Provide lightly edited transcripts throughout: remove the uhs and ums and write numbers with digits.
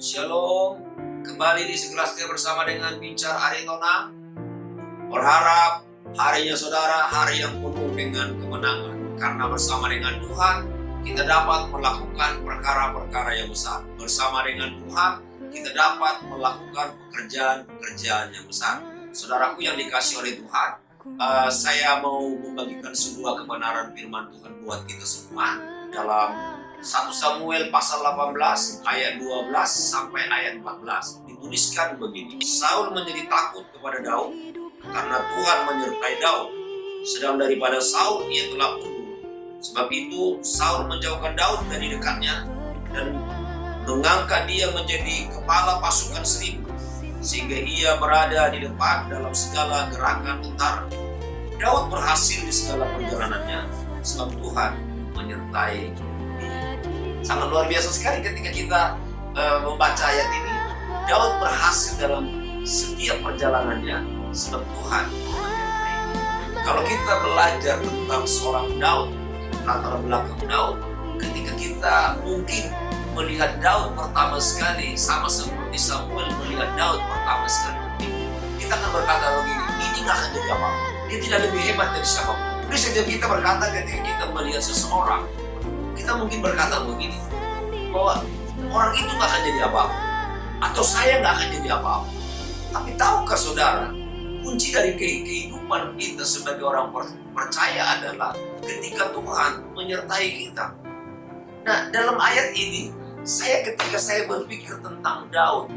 Shalom, kembali di Segelas Teh bersama dengan Bincar Aritona. Berharap harinya saudara hari yang penuh dengan kemenangan. Karena bersama dengan Tuhan, kita dapat melakukan perkara-perkara yang besar. Bersama dengan Tuhan, kita dapat melakukan pekerjaan-pekerjaan yang besar. Saudaraku yang dikasih oleh Tuhan, saya mau membagikan sebuah kebenaran firman Tuhan buat kita semua dalam 1 Samuel pasal 18 ayat 12 sampai ayat 14 dituliskan begini. Saul menjadi takut kepada Daud karena Tuhan menyertai Daud, sedang daripada Saul ia telah undur. Sebab itu Saul menjauhkan Daud dari dekatnya dan mengangkat dia menjadi kepala pasukan 1000, sehingga ia berada di depan dalam segala gerakan tentara. Daud berhasil di segala perjalanannya sebab Tuhan menyertai dia. Sangat luar biasa sekali ketika kita membaca ayat ini. Daud berhasil dalam setiap perjalanannya sebab Tuhan menyertai. Kalau kita belajar tentang seorang Daud, latar belakang Daud, ketika kita mungkin melihat Daud pertama sekali sama seperti Samuel melihat Daud pertama sekali, kita akan berkata begini, ini gak akan jadi apa-apa, dia tidak lebih hebat dari siapapun. Jadi setiap kita berkata ketika kita melihat seseorang, kita mungkin berkata begini, bahwa orang itu gak akan jadi apa-apa, atau saya gak akan jadi apa-apa. Tapi tahukah saudara, kunci dari kehidupan kita sebagai orang percaya adalah ketika Tuhan menyertai kita. Nah, dalam ayat ini, ketika saya berpikir tentang Daud,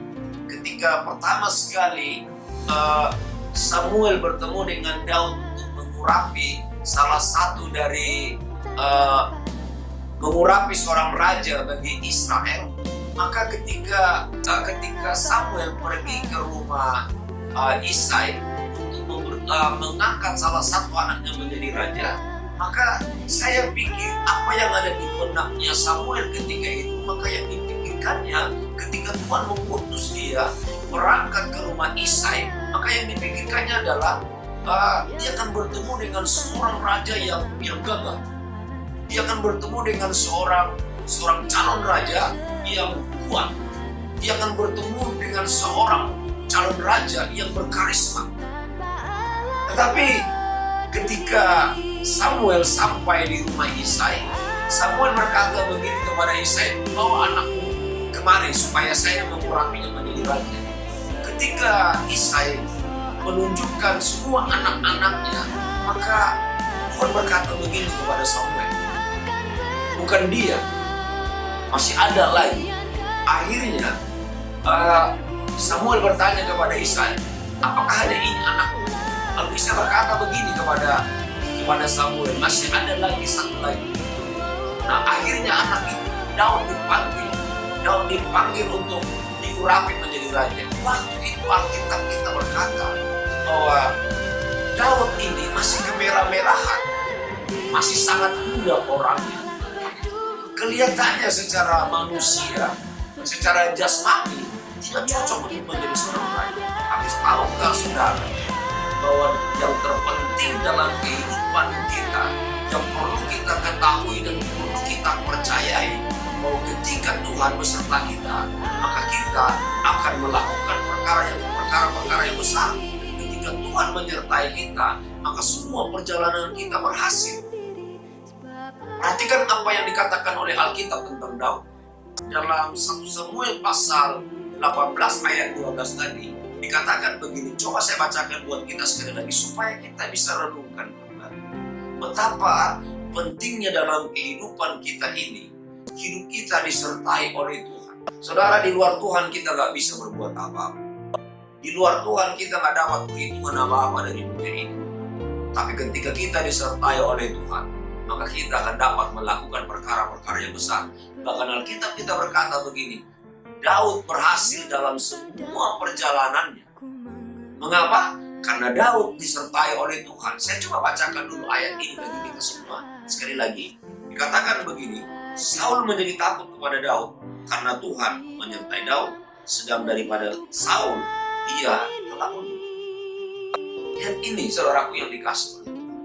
ketika pertama sekali Samuel bertemu dengan Daud untuk mengurapi salah satu dari mengurapi seorang raja bagi Israel, maka ketika Samuel pergi ke rumah Isai untuk mengangkat salah satu anaknya menjadi raja, maka saya pikir apa yang ada di benaknya Samuel ketika itu, maka yang dipikirkannya ketika Tuhan mengutus dia berangkat ke rumah Isai, maka yang dipikirkannya adalah dia akan bertemu dengan seorang raja yang gagah. Dia akan bertemu dengan seorang calon raja yang kuat. Dia akan bertemu dengan seorang calon raja yang berkarisma. Tetapi ketika Samuel sampai di rumah Isai, Samuel berkata begini kepada Isai, bawa anakmu kemari supaya saya mengurapinya menjadi raja. Ketika Isai menunjukkan semua anak-anaknya, maka Tuhan berkata begini kepada Samuel, bukan dia, masih ada lagi. Akhirnya Samuel bertanya kepada Isai, apakah ada ini anakmu? Lalu Isai berkata begini kepada Samuel, masih ada lagi satu lagi. Nah, akhirnya anak itu Daud dipanggil untuk diurapi menjadi raja. Waktu itu Alkitab kita berkata bahwa Daud ini masih kemerah-merahan, masih sangat muda orangnya. Kelihatannya secara manusia, secara jasmani tidak cocok untuk menjadi seorang raja. Tapi tahukah saudara bahwa yang terpenting dalam kehidupan kita, yang perlu kita ketahui dan perlu kita percayai, bahwa ketika Tuhan beserta kita, maka kita akan melakukan perkara-perkara yang besar. Ketika Tuhan menyertai kita, maka semua perjalanan kita berhasil. Perhatikan apa yang dikatakan oleh Alkitab tentang Daud. Dalam 1 Samuel pasal 18 ayat 12 tadi, dikatakan begini. Coba saya bacakan buat kita sekali lagi supaya kita bisa renungkan kembali. Betapa pentingnya dalam kehidupan kita ini, hidup kita disertai oleh Tuhan. Saudara, di luar Tuhan kita gak bisa berbuat apa-apa. Di luar Tuhan kita gak dapat perhitungan apa-apa dari dunia ini. Tapi ketika kita disertai oleh Tuhan, maka kita akan dapat melakukan perkara-perkara yang besar. Bahkan Alkitab kita berkata begini, Daud berhasil dalam semua perjalanannya. Mengapa? Karena Daud disertai oleh Tuhan. Saya coba bacakan dulu ayat ini bagi kita semua. Sekali lagi, dikatakan begini, Saul menjadi takut kepada Daud karena Tuhan menyertai Daud, sedang daripada Saul ia telah undur. Dan ini saudaraku yang dikasih oleh Tuhan.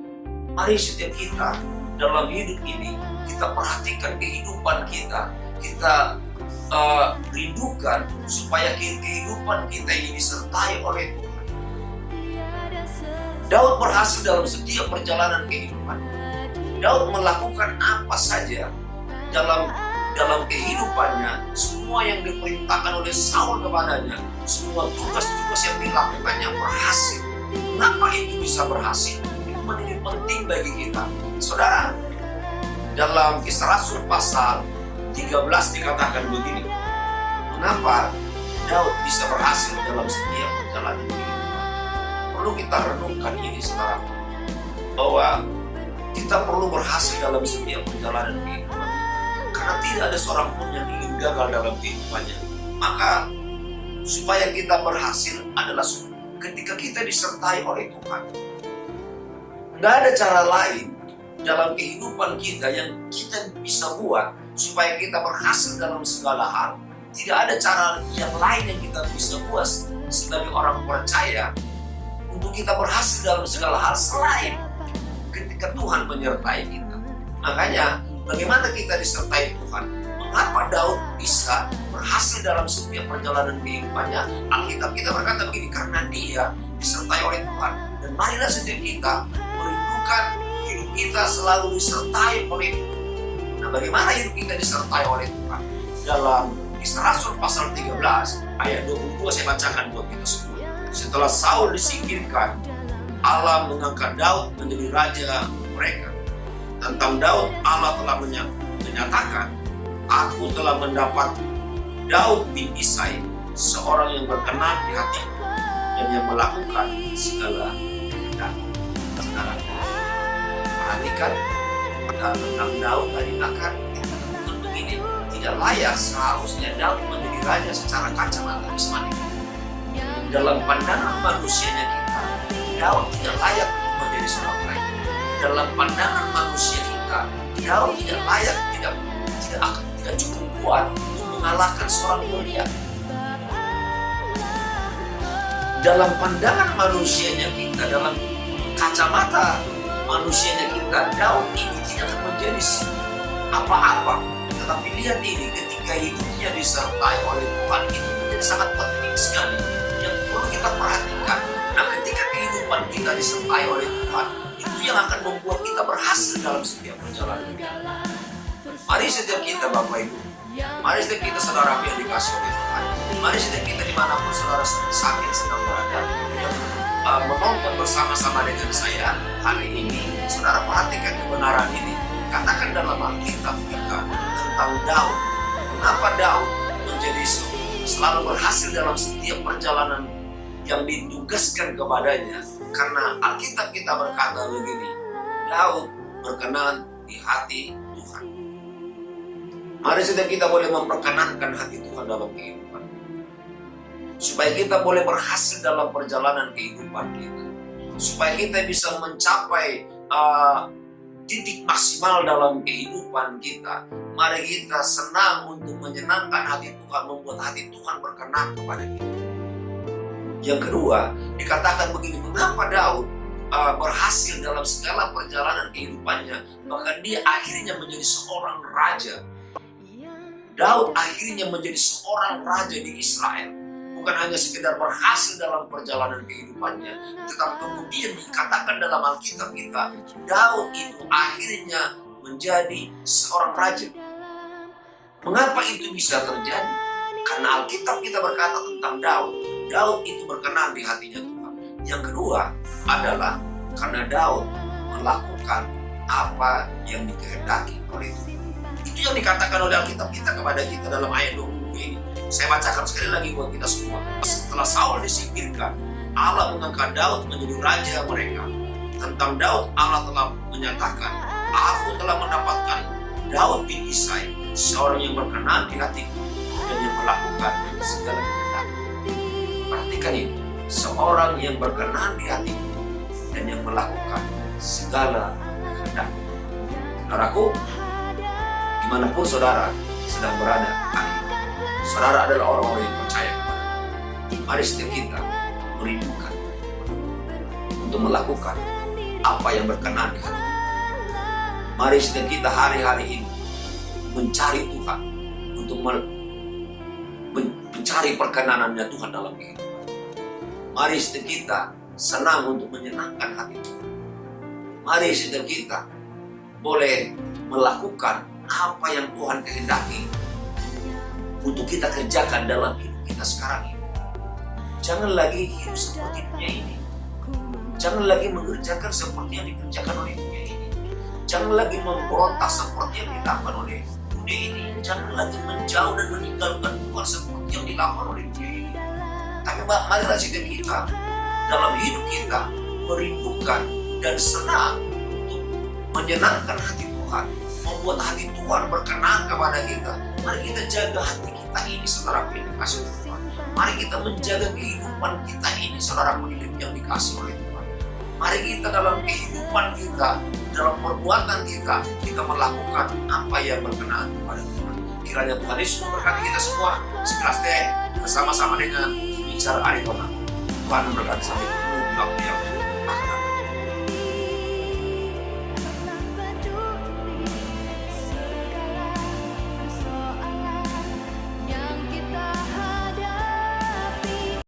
Mari setiap kita dalam hidup ini, kita perhatikan kehidupan kita rindukan supaya kehidupan kita ini disertai oleh Tuhan. Daud berhasil dalam setiap perjalanan kehidupan. Daud melakukan apa saja dalam kehidupannya, semua yang diperintahkan oleh Saul kepadanya, semua tugas-tugas yang dilakukannya berhasil. Kenapa itu bisa berhasil? Itu menjadi penting bagi kita. Saudara, dalam Kisah Rasul pasal 13 dikatakan begini, mengapa Daud bisa berhasil dalam setiap perjalanan kehidupan? Perlu kita renungkan ini, saudara, bahwa kita perlu berhasil dalam setiap perjalanan kehidupan. Karena tidak ada seorang pun yang ingin gagal dalam kehidupannya. Maka supaya kita berhasil adalah ketika kita disertai oleh Tuhan. Nggak ada cara lain dalam kehidupan kita yang kita bisa buat supaya kita berhasil dalam segala hal. Tidak ada cara yang lain yang kita bisa buat sebagai orang percaya untuk kita berhasil dalam segala hal selain ketika Tuhan menyertai kita. Makanya bagaimana kita disertai Tuhan? Mengapa Daud bisa berhasil dalam setiap perjalanan kehidupannya? Alkitab kita berkata begini, karena dia disertai oleh Tuhan. Dan marilah setiap kita merindukan hidup kita selalu disertai oleh Tuhan. Nah, bagaimana hidup kita disertai oleh Tuhan? Dalam Kisah Rasul pasal 13 ayat 22 saya bacakan buat kita semua. Setelah Saul disingkirkan, Allah mengangkat Daud menjadi raja mereka. Tentang Daud, Allah telah menyatakan, aku telah mendapat Daud bin Isai, seorang yang berkenan di hatiku dan yang melakukan segala kehendak. Sekarang perhatikan tentang Daud tadi akan begini, tidak layak seharusnya Daud menjadi raja secara kacamata jasmani. Dalam pandangan manusianya kita, Daud tidak layak menjadi seorang raja. Dalam pandangan manusia kita, Daud tidak layak, tidak cukup kuat untuk mengalahkan seorang Goliat. Dalam pandangan manusianya kita, dalam kacamata manusianya kita, Daud ini tidak akan menjadi apa-apa. Tetapi lihat ini, ketika hidupnya disertai oleh Tuhan, itu menjadi sangat penting sekali yang perlu kita perhatikan. Nah, ketika kehidupan kita disertai oleh Tuhan, itu yang akan membuat kita berhasil dalam setiap perjalanan. Mari setiap kita, Bapak Ibu, mari setiap kita saudara yang dikasih oleh Tuhan, mari setiap kita dimanapun saudara sakit sedang berada, yang menonton bersama-sama dengan saya hari ini, saudara perhatikan kebenaran ini. Katakan dalam Alkitab kita tentang Daud. Kenapa Daud menjadi selalu berhasil dalam setiap perjalanan yang ditugaskan kepadanya? Karena Alkitab kita berkata begini, Daud berkenan di hati Tuhan. Mari setiap kita boleh memperkenankan hati Tuhan dalam kehidupan, supaya kita boleh berhasil dalam perjalanan kehidupan kita, supaya kita bisa mencapai titik maksimal dalam kehidupan kita. Mari kita senang untuk menyenangkan hati Tuhan, membuat hati Tuhan berkenan kepada kita. Yang kedua, dikatakan begini, mengapa Daud berhasil dalam segala perjalanan kehidupannya, bahkan dia akhirnya menjadi seorang raja. Daud akhirnya menjadi seorang raja di Israel. Bukan hanya sekedar berhasil dalam perjalanan kehidupannya, tetapi kemudian dikatakan dalam Alkitab kita, Daud itu akhirnya menjadi seorang raja. Mengapa itu bisa terjadi? Karena Alkitab kita berkata tentang Daud itu berkenan di hatinya Tuhan. Yang kedua adalah karena Daud melakukan apa yang dikehendaki oleh Tuhan. Itu yang dikatakan oleh Alkitab kita kepada kita dalam ayat 20 ini. Saya bacakan sekali lagi buat kita semua. Setelah Saul disingkirkan, Allah mengangkat Daud menjadi raja mereka. Tentang Daud, Allah telah menyatakan, aku telah mendapatkan Daud bin Isai, seorang yang berkenan di hatiku dan yang melakukan segala kehendak. Perhatikan itu, seorang yang berkenan di hatiku dan yang melakukan segala kehendak. Saudaraku, dimanapun saudara sedang berada, saudara adalah orang-orang yang percaya kepada Tuhan. Mari setiap kita merindukan untuk melakukan apa yang berkenan di hati Tuhan. Mari setiap kita hari-hari ini mencari Tuhan untuk mencari perkenanannya Tuhan dalam kehidupan. Mari setiap kita senang untuk menyenangkan hati Tuhan. Mari setiap kita boleh melakukan apa yang Tuhan kehendaki untuk kita kerjakan dalam hidup kita sekarang ini. Jangan lagi hidup seperti dunia ini. Jangan lagi mengerjakan seperti yang dikerjakan oleh dunia ini. Jangan lagi memberontak seperti yang dilakukan oleh dunia ini. Jangan lagi menjauh dan meninggalkan Tuhan seperti yang dilakukan oleh dunia ini. Tapi marilah setiap kita dalam hidup kita merindukan dan senang untuk menyenangkan hati Tuhan, membuat hati Tuhan berkenan kepada kita. Mari kita jaga hati kita ini, saudara yang dikasih Tuhan. Mari kita menjaga kehidupan kita ini, saudara yang dikasih oleh Tuhan. Mari kita dalam kehidupan kita, dalam perbuatan kita, kita melakukan apa yang berkenan kepada Tuhan. Kiranya Tuhan Yesus memberkati kita semua. Sekelas teh bersama-sama dengan bicara Arizona. Tuhan memberkati sampai ketemu waktu yang